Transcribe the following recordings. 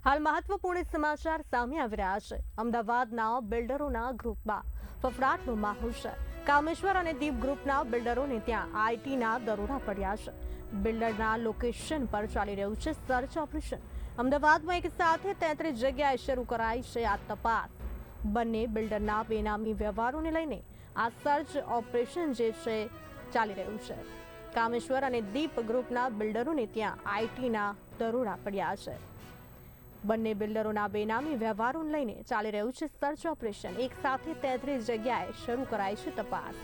હાલ મહત્વપૂર્ણ સમાચાર સામે આવી રહ્યા છે। અમદાવાદના બિલ્ડરોના ગ્રુપમાં ફફડાટનો માહોલ છે। કામેશ્વર અને દીપ ગ્રુપના બિલ્ડરોને ત્યાં આઈટીના દરોડા પડ્યા છે। બિલ્ડરના લોકેશન પર ચાલી રહ્યું છે સર્ચ ઓપરેશન। અમદાવાદમાં એક સાથે 33 જગ્યાએ શરૂ કરાઈ છે આ તપાસ। બંને બિલ્ડરના બેનામી વ્યવહારોને લઈને આ સર્ચ ઓપરેશન જે છે ચાલી રહ્યું છે। કામેશ્વર અને દીપ ગ્રુપના બિલ્ડરોને ત્યાં આઈટીના દરોડા પડ્યા છે। બંને બિલ્ડરોના બેનામી વ્યવહારોને લઈને ચાલી રહ્યું છે સર્ચ ઓપરેશન। એક સાથે 33 જગ્યાએ શરૂ કરાઈ છે તપાસ।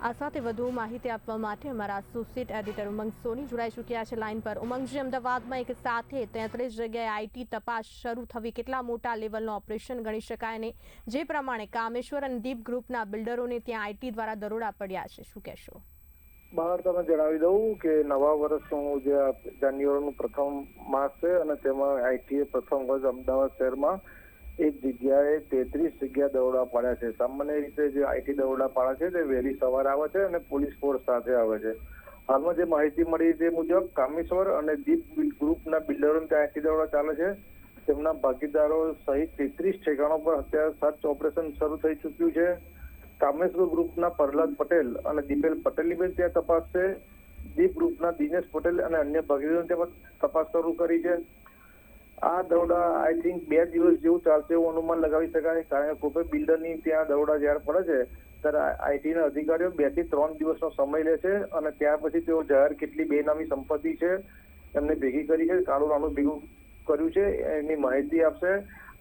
આ સાથે વધુ માહિતી આપવા માટે અમારા એસોસિએટ એડિટર ઉમંગ સોની જોડાઈ ચૂક્યા છે લાઈન પર। ઉમંગજી, અમદાવાદમાં એક સાથે 33 જગ્યાએ આઈટી તપાસ શરૂ થવી કેટલા મોટા લેવલનું ઓપરેશન ગણી શકાય અને જે પ્રમાણે કામેશ્વર અને દીપ ગ્રુપના બિલ્ડરોને ત્યાં આઈટી દ્વારા દરોડા પડ્યા છે, શું કહેશો? બહાર તમે જણાવી દઉં કે નવા વર્ષનું જે જાન્યુઆરીનું પ્રથમ માસ છે અને તેમાં આઈટીએ પ્રથમ વર્ષ અમદાવાદ શહેરમાં એક જગ્યાએ 33 જગ્યા દરોડા પાડ્યા છે। સામાન્ય રીતે જે આઈટી દરોડા પાડે છે તે વહેલી સવારે આવે છે અને પોલીસ ફોર્સ સાથે આવે છે। હાલમાં જે માહિતી મળી તે મુજબ કામેશ્વર અને દીપ ગ્રુપના બિલ્ડરોને ત્યાં આઈટી દરોડા ચાલે છે। તેમના ભાગીદારો સહિત 33 ઠેકાણો પર અત્યારે સર્ચ ઓપરેશન શરૂ થઈ ચૂક્યું છે। કામેશ્વર ગ્રુપના પ્રહલાદ પટેલ અને દીપેલ પટેલની પણ ત્યાં તપાસ છે। દીપ ગ્રુપના દિનેશ પટેલ અને અન્ય ભાગીદારોને ત્યાં તપાસ શરૂ કરી છે। આ દરોડા આઈ થિંક 2 દિવસ જેવું ચાલશે એવું અનુમાન લગાવી શકાય, કારણ કે કોઈ બિલ્ડરની ત્યાં દરોડા જ્યારે પડે છે ત્યારે આઈટીના અધિકારીઓ 2 થી 3 દિવસનો સમય લે છે અને ત્યાર પછી તેઓ જાહેર કેટલી બેનામી સંપત્તિ છે એમને ભેગી કરી છે, કાળું નાણું ભેગું કર્યું છે એની માહિતી આપશે।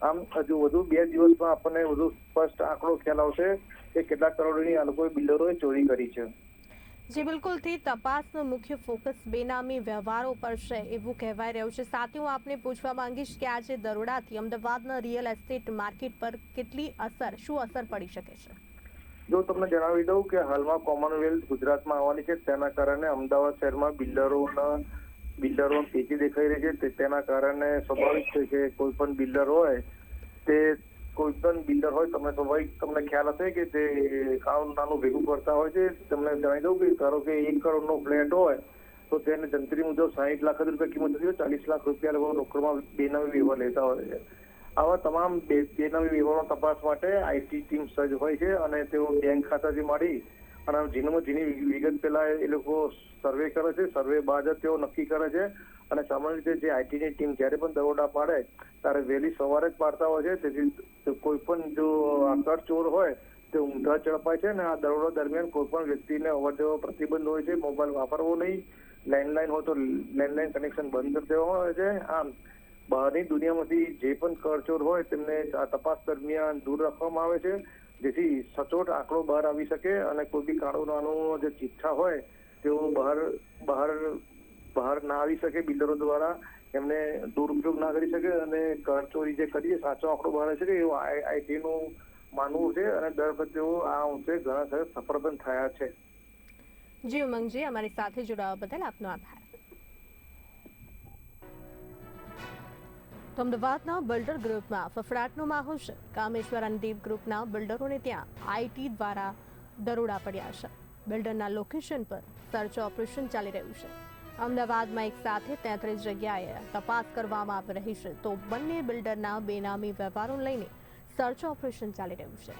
આમ હજુ વધુ 2 દિવસમાં આપણને વધુ સ્પષ્ટ આંકડો ખ્યાલ આવશે કે કેટલા કરોડની આ લોકોએ બિલ્ડરોએ ચોરી કરી છે। જી બિલકુલથી તપાસનો મુખ્ય ફોકસ બેનામી વ્યવહારો પર છે એવું કહેવાય રહ્યું છે। સાથે હું આપને પૂછવા માંગીશ કે આજે દરોડાથી અમદાવાદના રિયલ એસ્ટેટ માર્કેટ પર શું અસર પડી શકે છે? જો તમને જણાવી દઉં કે હાલમાં કોમનવેલ્થ ગુજરાતમાં આવવાની છે, તેના કારણે અમદાવાદ શહેરમાં બિલ્ડરો તેજી દેખાઈ રહી છે। તેના કારણે સ્વાભાવિક છે કે કોઈ પણ બિલ્ડર હોય તમને ખ્યાલ હશે કે તે કાળું નાનું ભેગું કરતા હોય છે। તમને જણાવી દઉં કે ધારો કે 1 કરોડનો ફ્લેટ હોય તો તેને જંત્રી મુજબ 60 લાખ રૂપિયા કિંમત હતી, 40 લાખ રૂપિયા લોકો રોકડમાં બેનામી વ્યવહાર લેતા હોય છે। આવા તમામ બેનામી વ્યવહારો તપાસ માટે આઈટી ટીમ સજ્જ હોય છે અને તેઓ બેંક ખાતાથી માંડી અને ઝીણી વિગત પહેલા એ લોકો સર્વે કરે છે। સર્વે બાદ તેઓ નક્કી કરે છે અને સામાન્ય રીતે જે આઈટીની ટીમ જ્યારે પણ દરોડા પાડે ત્યારે વહેલી સવારે જ પાડતા હોય છે। તેથી કોઈ પણ જો આકર ચોર હોય તે ઊંધા ઝડપાય છે અને આ દરોડા દરમિયાન કોઈ પણ વ્યક્તિને અવરજવર પ્રતિબંધ હોય છે। મોબાઈલ વાપરવો નહીં, લેન્ડલાઇન હોય તો લેન્ડલાઇન કનેક્શન બંધ કરી દેવામાં આવે છે। આમ બહારની દુનિયામાંથી જે પણ કરચોર હોય તેમને આ તપાસ દરમિયાન દૂર રાખવામાં આવે છે, જેથી સચોટ આંકડો બહાર આવી શકે અને કોઈ બી કાળું નાનું જે ચિઠ્ઠા હોય તેઓ બહાર ના આવી શકે, બિલ્ડરો દ્વારા એમને દુરુપયોગ ના કરી શકે અને કરચોરી જે કરીએ સાચો આંકડો બહાર આવી શકે એવું આઈટીનું માનવું છે અને દર વખતે તેઓ આ અંશે ઘણા સફળ પણ થયા છે। જી ઉમંગજી, અમારી સાથે જોડાવા બદલ આપનો આભાર। તો અમદાવાદના બિલ્ડર ગ્રુપમાં ફફડાટનો માહોલ છે। કામેશ્વર અને દીપ ગ્રુપના બિલ્ડરોને ત્યાં આઈટી દ્વારા દરોડા પડ્યા છે। બિલ્ડરના લોકેશન પર સર્ચ ઓપરેશન ચાલી રહ્યું છે। અમદાવાદમાં એક સાથે 33 જગ્યાએ તપાસ કરવામાં આવી રહી છે, તો બંને બિલ્ડરના બેનામી વ્યવહારોને લઈને સર્ચ ઓપરેશન ચાલી રહ્યું છે।